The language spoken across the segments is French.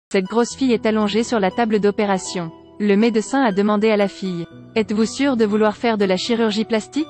Cette grosse fille est allongée sur la table d'opération. Le médecin a demandé à la fille. Êtes-vous sûre de vouloir faire de la chirurgie plastique?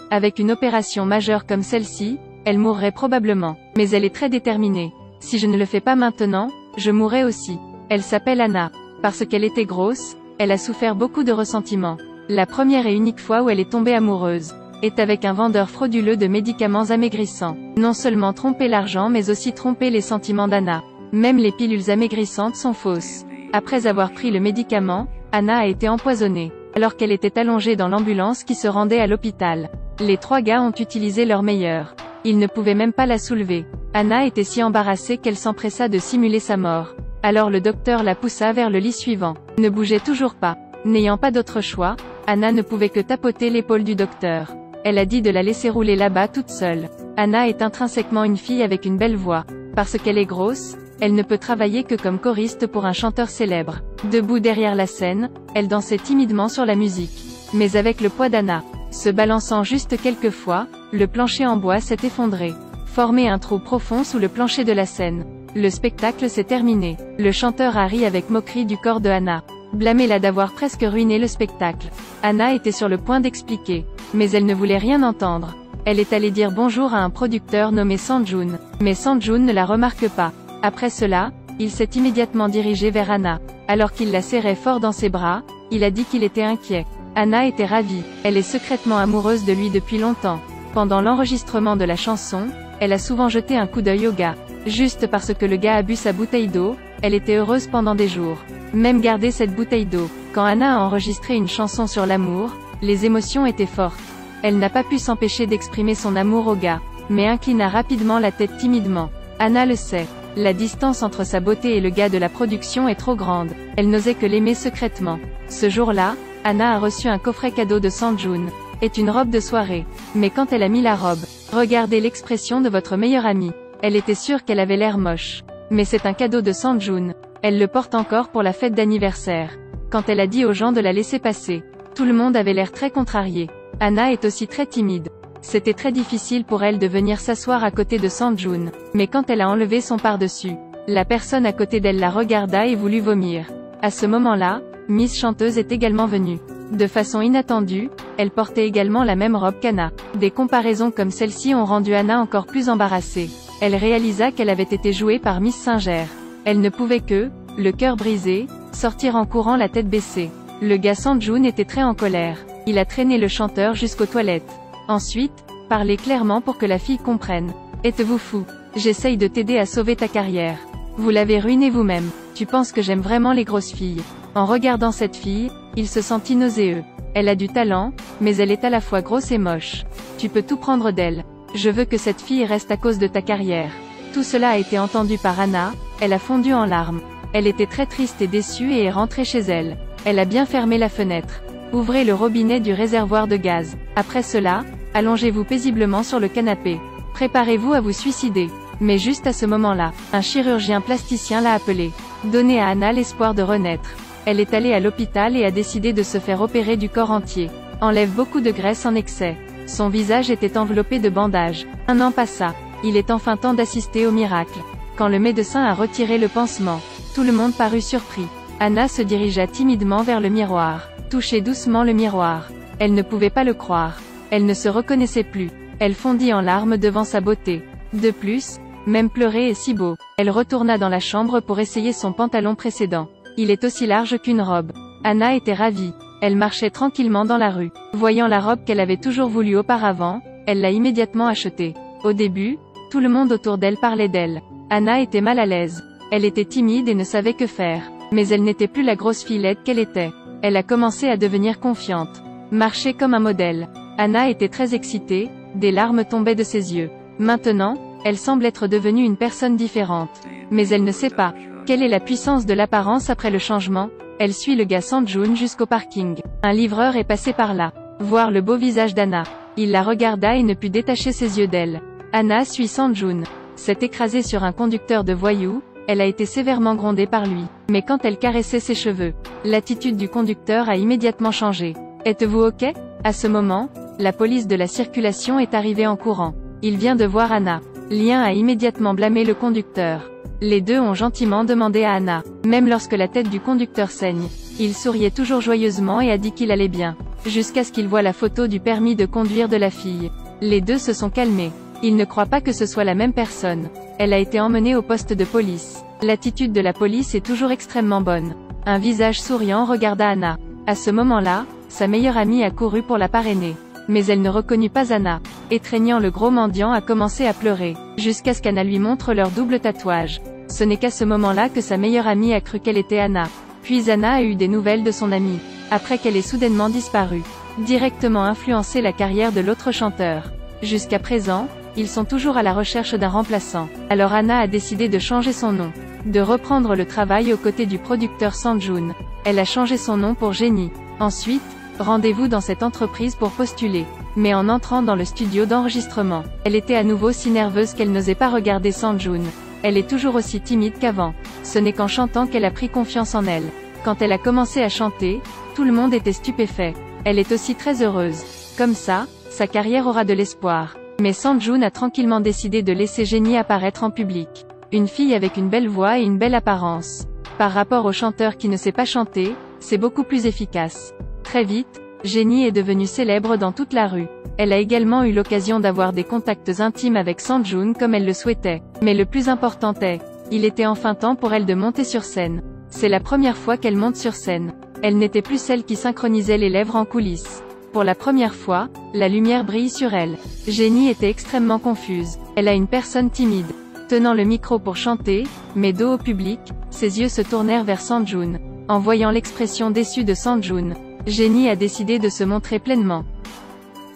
Avec une opération majeure comme celle-ci, elle mourrait probablement. Mais elle est très déterminée. Si je ne le fais pas maintenant, je mourrai aussi. Elle s'appelle Anna. Parce qu'elle était grosse, elle a souffert beaucoup de ressentiment. La première et unique fois où elle est tombée amoureuse est avec un vendeur frauduleux de médicaments amaigrissants. Non seulement tromper l'argent mais aussi tromper les sentiments d'Anna. Même les pilules amaigrissantes sont fausses. Après avoir pris le médicament, Anna a été empoisonnée. Alors qu'elle était allongée dans l'ambulance qui se rendait à l'hôpital. Les 3 gars ont utilisé leur meilleur. Ils ne pouvaient même pas la soulever. Anna était si embarrassée qu'elle s'empressa de simuler sa mort. Alors le docteur la poussa vers le lit suivant. Ne bougeait toujours pas. N'ayant pas d'autre choix, Anna ne pouvait que tapoter l'épaule du docteur. Elle a dit de la laisser rouler là-bas toute seule. Anna est intrinsèquement une fille avec une belle voix. Parce qu'elle est grosse, elle ne peut travailler que comme choriste pour un chanteur célèbre. Debout derrière la scène, elle dansait timidement sur la musique. Mais avec le poids d'Anna, se balançant juste quelques fois, le plancher en bois s'est effondré. Formé un trou profond sous le plancher de la scène. Le spectacle s'est terminé. Le chanteur a ri avec moquerie du corps de Anna. Blâmé-la d'avoir presque ruiné le spectacle. Anna était sur le point d'expliquer. Mais elle ne voulait rien entendre. Elle est allée dire bonjour à un producteur nommé Sanjun. Mais Sanjun ne la remarque pas. Après cela, il s'est immédiatement dirigé vers Anna. Alors qu'il la serrait fort dans ses bras, il a dit qu'il était inquiet. Anna était ravie. Elle est secrètement amoureuse de lui depuis longtemps. Pendant l'enregistrement de la chanson, elle a souvent jeté un coup d'œil au gars. Juste parce que le gars a bu sa bouteille d'eau, elle était heureuse pendant des jours. Même garder cette bouteille d'eau. Quand Anna a enregistré une chanson sur l'amour, les émotions étaient fortes. Elle n'a pas pu s'empêcher d'exprimer son amour au gars, mais inclina rapidement la tête timidement. Anna le sait. La distance entre sa beauté et le gars de la production est trop grande. Elle n'osait que l'aimer secrètement. Ce jour-là, Anna a reçu un coffret cadeau de Sanjun. Est une robe de soirée. Mais quand elle a mis la robe, regardez l'expression de votre meilleure amie. Elle était sûre qu'elle avait l'air moche. Mais c'est un cadeau de Sanjun. Elle le porte encore pour la fête d'anniversaire. Quand elle a dit aux gens de la laisser passer, tout le monde avait l'air très contrarié. Anna est aussi très timide. C'était très difficile pour elle de venir s'asseoir à côté de Sanjun. Mais quand elle a enlevé son par-dessus, la personne à côté d'elle la regarda et voulut vomir. À ce moment-là, Miss Chanteuse est également venue. De façon inattendue, elle portait également la même robe qu'Anna. Des comparaisons comme celle-ci ont rendu Anna encore plus embarrassée. Elle réalisa qu'elle avait été jouée par Miss Singer. Elle ne pouvait que, le cœur brisé, sortir en courant la tête baissée. Le gars Sanjun était très en colère. Il a traîné le chanteur jusqu'aux toilettes. Ensuite, parlez clairement pour que la fille comprenne. Êtes-vous fou? J'essaye de t'aider à sauver ta carrière. Vous l'avez ruinée vous-même. Tu penses que j'aime vraiment les grosses filles? En regardant cette fille, il se sentit nauséeux. Elle a du talent, mais elle est à la fois grosse et moche. Tu peux tout prendre d'elle. Je veux que cette fille reste à cause de ta carrière. Tout cela a été entendu par Anna, elle a fondu en larmes. Elle était très triste et déçue et est rentrée chez elle. Elle a bien fermé la fenêtre. Ouvrez le robinet du réservoir de gaz. Après cela, allongez-vous paisiblement sur le canapé. Préparez-vous à vous suicider. Mais juste à ce moment-là, un chirurgien plasticien l'a appelé. Donnez à Anna l'espoir de renaître. Elle est allée à l'hôpital et a décidé de se faire opérer du corps entier. Enlève beaucoup de graisse en excès. Son visage était enveloppé de bandages. 1 an passa. Il est enfin temps d'assister au miracle. Quand le médecin a retiré le pansement, tout le monde parut surpris. Anna se dirigea timidement vers le miroir. Touchait doucement le miroir. Elle ne pouvait pas le croire. Elle ne se reconnaissait plus. Elle fondit en larmes devant sa beauté. De plus, même pleurer est si beau. Elle retourna dans la chambre pour essayer son pantalon précédent. Il est aussi large qu'une robe. Anna était ravie. Elle marchait tranquillement dans la rue. Voyant la robe qu'elle avait toujours voulu auparavant, elle l'a immédiatement achetée. Au début, tout le monde autour d'elle parlait d'elle. Anna était mal à l'aise. Elle était timide et ne savait que faire. Mais elle n'était plus la grosse fillette qu'elle était. Elle a commencé à devenir confiante. Marcher comme un modèle. Anna était très excitée, des larmes tombaient de ses yeux. Maintenant, elle semble être devenue une personne différente. Mais elle ne sait pas. Quelle est la puissance de l'apparence après le changement? Elle suit le gars Sanjun jusqu'au parking. Un livreur est passé par là. Voir le beau visage d'Anna. Il la regarda et ne put détacher ses yeux d'elle. Anna suit Sanjun. S'est écrasée sur un conducteur de voyous, elle a été sévèrement grondée par lui. Mais quand elle caressait ses cheveux, l'attitude du conducteur a immédiatement changé. Êtes-vous ok? À ce moment, la police de la circulation est arrivée en courant. Il vient de voir Anna. Lien a immédiatement blâmé le conducteur. Les deux ont gentiment demandé à Anna. Même lorsque la tête du conducteur saigne, il souriait toujours joyeusement et a dit qu'il allait bien. Jusqu'à ce qu'il voit la photo du permis de conduire de la fille. Les deux se sont calmés. Il ne croit pas que ce soit la même personne. Elle a été emmenée au poste de police. L'attitude de la police est toujours extrêmement bonne. Un visage souriant regarda Anna. À ce moment-là, sa meilleure amie a couru pour la parrainer. Mais elle ne reconnut pas Anna. Étreignant le gros mendiant a commencé à pleurer, jusqu'à ce qu'Anna lui montre leur double tatouage. Ce n'est qu'à ce moment-là que sa meilleure amie a cru qu'elle était Anna. Puis Anna a eu des nouvelles de son amie, après qu'elle ait soudainement disparu. Directement influencé la carrière de l'autre chanteur. Jusqu'à présent, ils sont toujours à la recherche d'un remplaçant. Alors Anna a décidé de changer son nom, de reprendre le travail aux côtés du producteur Sanjun. Elle a changé son nom pour Jennie. Ensuite, rendez-vous dans cette entreprise pour postuler. Mais en entrant dans le studio d'enregistrement, elle était à nouveau si nerveuse qu'elle n'osait pas regarder Sanjun. Elle est toujours aussi timide qu'avant. Ce n'est qu'en chantant qu'elle a pris confiance en elle. Quand elle a commencé à chanter, tout le monde était stupéfait. Elle est aussi très heureuse. Comme ça, sa carrière aura de l'espoir. Mais Sanjun a tranquillement décidé de laisser Jennie apparaître en public. Une fille avec une belle voix et une belle apparence. Par rapport au chanteur qui ne sait pas chanter, c'est beaucoup plus efficace. Très vite, Jennie est devenue célèbre dans toute la rue. Elle a également eu l'occasion d'avoir des contacts intimes avec Sanjun comme elle le souhaitait. Mais le plus important est, il était enfin temps pour elle de monter sur scène. C'est la première fois qu'elle monte sur scène. Elle n'était plus celle qui synchronisait les lèvres en coulisses. Pour la première fois, la lumière brille sur elle. Jennie était extrêmement confuse. Elle a une personne timide. Tenant le micro pour chanter, mais dos au public, ses yeux se tournèrent vers Sanjun. En voyant l'expression déçue de Sanjun, Jennie a décidé de se montrer pleinement.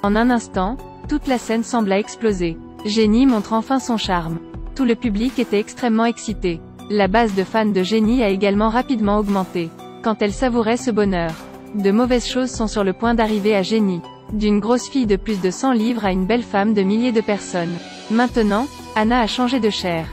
En un instant, toute la scène sembla exploser. Jennie montre enfin son charme. Tout le public était extrêmement excité. La base de fans de Jennie a également rapidement augmenté. Quand elle savourait ce bonheur, de mauvaises choses sont sur le point d'arriver à Jennie. D'une grosse fille de plus de 100 livres à une belle femme de milliers de personnes. Maintenant, Anna a changé de chair.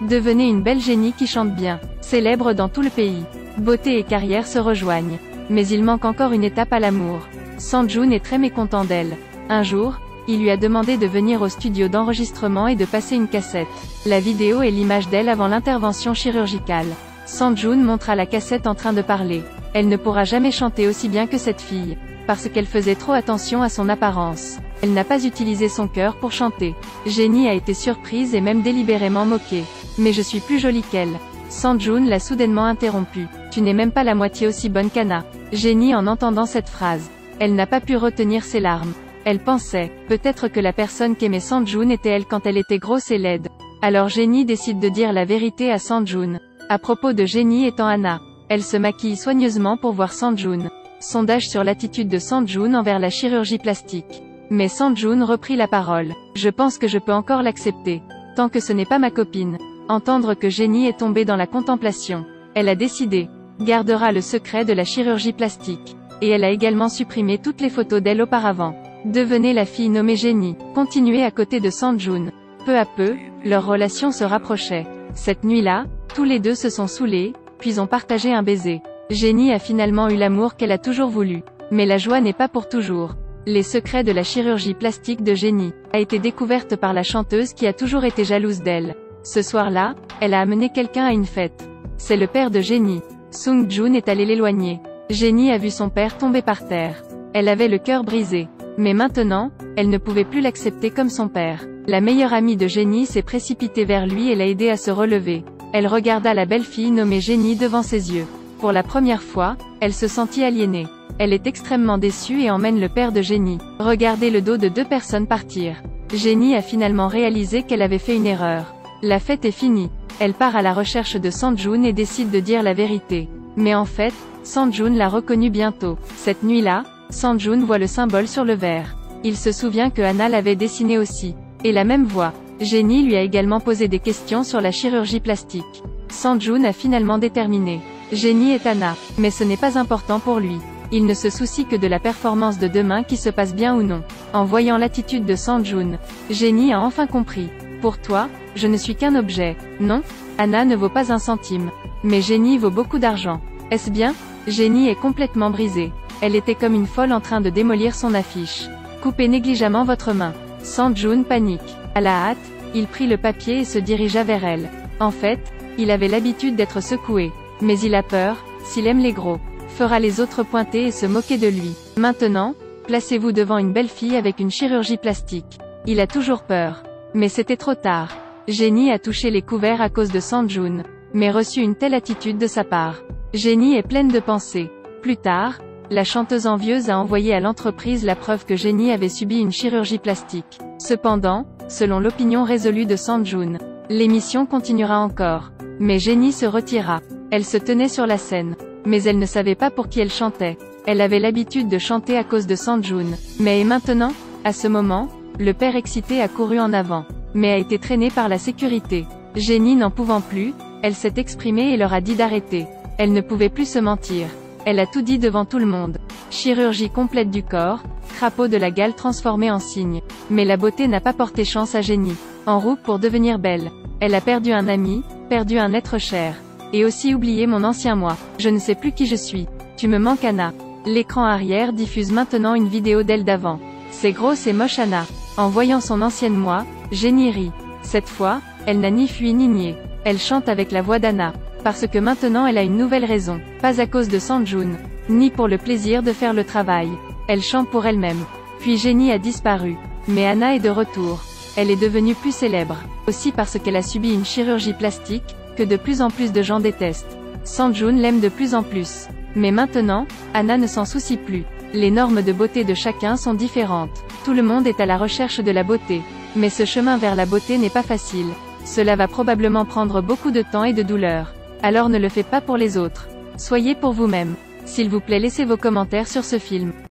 Devenez une belle Jennie qui chante bien, célèbre dans tout le pays. Beauté et carrière se rejoignent. Mais il manque encore une étape à l'amour. Sanjun est très mécontent d'elle. Un jour, il lui a demandé de venir au studio d'enregistrement et de passer une cassette. La vidéo est l'image d'elle avant l'intervention chirurgicale. Sanjun montre à la cassette en train de parler. Elle ne pourra jamais chanter aussi bien que cette fille, parce qu'elle faisait trop attention à son apparence. Elle n'a pas utilisé son cœur pour chanter. Jennie a été surprise et même délibérément moquée. Mais je suis plus jolie qu'elle. Sanjun l'a soudainement interrompue. Tu n'es même pas la moitié aussi bonne qu'Anna. Jennie en entendant cette phrase. Elle n'a pas pu retenir ses larmes. Elle pensait, peut-être que la personne qu'aimait Sanjun était elle quand elle était grosse et laide. Alors Jennie décide de dire la vérité à Sanjun. À propos de Jennie étant Anna. Elle se maquille soigneusement pour voir Sanjun. Sondage sur l'attitude de Sanjun envers la chirurgie plastique. Mais Sanjun reprit la parole. Je pense que je peux encore l'accepter. Tant que ce n'est pas ma copine. Entendre que Jennie est tombée dans la contemplation. Elle a décidé. Gardera le secret de la chirurgie plastique. Et elle a également supprimé toutes les photos d'elle auparavant. Devenez la fille nommée Jennie. Continuez à côté de Sanjun. Peu à peu, leur relation se rapprochait. Cette nuit-là, tous les deux se sont saoulés, puis ont partagé un baiser. Jennie a finalement eu l'amour qu'elle a toujours voulu. Mais la joie n'est pas pour toujours. Les secrets de la chirurgie plastique de Jennie a été découverte par la chanteuse qui a toujours été jalouse d'elle. Ce soir-là, elle a amené quelqu'un à une fête. C'est le père de Jennie. Sung-jun est allé l'éloigner. Jennie a vu son père tomber par terre. Elle avait le cœur brisé. Mais maintenant, elle ne pouvait plus l'accepter comme son père. La meilleure amie de Jennie s'est précipitée vers lui et l'a aidé à se relever. Elle regarda la belle fille nommée Jennie devant ses yeux. Pour la première fois, elle se sentit aliénée. Elle est extrêmement déçue et emmène le père de Jennie. Regardez le dos de deux personnes partir. Jennie a finalement réalisé qu'elle avait fait une erreur. La fête est finie. Elle part à la recherche de Sanjun et décide de dire la vérité. Mais en fait, Sanjun l'a reconnue bientôt. Cette nuit-là, Sanjun voit le symbole sur le verre. Il se souvient que Anna l'avait dessiné aussi. Et la même voix. Jennie lui a également posé des questions sur la chirurgie plastique. Sanjun a finalement déterminé. Jennie est Anna. Mais ce n'est pas important pour lui. Il ne se soucie que de la performance de demain qui se passe bien ou non. En voyant l'attitude de Sanjun, Jennie a enfin compris. Pour toi, je ne suis qu'un objet. Non, Anna ne vaut pas un centime. Mais Jennie vaut beaucoup d'argent. Est-ce bien? Jennie est complètement brisée. Elle était comme une folle en train de démolir son affiche. Coupez négligemment votre main. Sanjun panique. À la hâte, il prit le papier et se dirigea vers elle. En fait, Il avait l'habitude d'être secoué. Mais il a peur, s'il aime les gros. Fera les autres pointer et se moquer de lui. Maintenant, placez-vous devant une belle fille avec une chirurgie plastique. Il a toujours peur. Mais c'était trop tard. Jenny a touché les couverts à cause de Sanjun, mais reçu une telle attitude de sa part. Jenny est pleine de pensées. Plus tard, la chanteuse envieuse a envoyé à l'entreprise la preuve que Jenny avait subi une chirurgie plastique. Cependant, selon l'opinion résolue de Sanjun, l'émission continuera encore. Mais Jenny se retira. Elle se tenait sur la scène. Mais elle ne savait pas pour qui elle chantait. Elle avait l'habitude de chanter à cause de Sanjun. Mais et maintenant? À ce moment, le père excité a couru en avant, mais a été traîné par la sécurité. Jenny n'en pouvant plus, elle s'est exprimée et leur a dit d'arrêter. Elle ne pouvait plus se mentir. Elle a tout dit devant tout le monde. Chirurgie complète du corps, crapaud de la gale transformé en cygne. Mais la beauté n'a pas porté chance à Jenny. En route pour devenir belle. Elle a perdu un ami, perdu un être cher. Et aussi oublié mon ancien moi. Je ne sais plus qui je suis. Tu me manques Anna. L'écran arrière diffuse maintenant une vidéo d'elle d'avant. C'est grosse et moche Anna. En voyant son ancienne moi, Jenny rit. Cette fois, elle n'a ni fui ni nié. Elle chante avec la voix d'Anna. Parce que maintenant elle a une nouvelle raison. Pas à cause de Sanjun, ni pour le plaisir de faire le travail. Elle chante pour elle-même. Puis Jenny a disparu. Mais Anna est de retour. Elle est devenue plus célèbre. Aussi parce qu'elle a subi une chirurgie plastique, que de plus en plus de gens détestent. Sanjun l'aime de plus en plus. Mais maintenant, Anna ne s'en soucie plus. Les normes de beauté de chacun sont différentes. Tout le monde est à la recherche de la beauté. Mais ce chemin vers la beauté n'est pas facile. Cela va probablement prendre beaucoup de temps et de douleur. Alors ne le faites pas pour les autres. Soyez pour vous-même. S'il vous plaît, laissez vos commentaires sur ce film.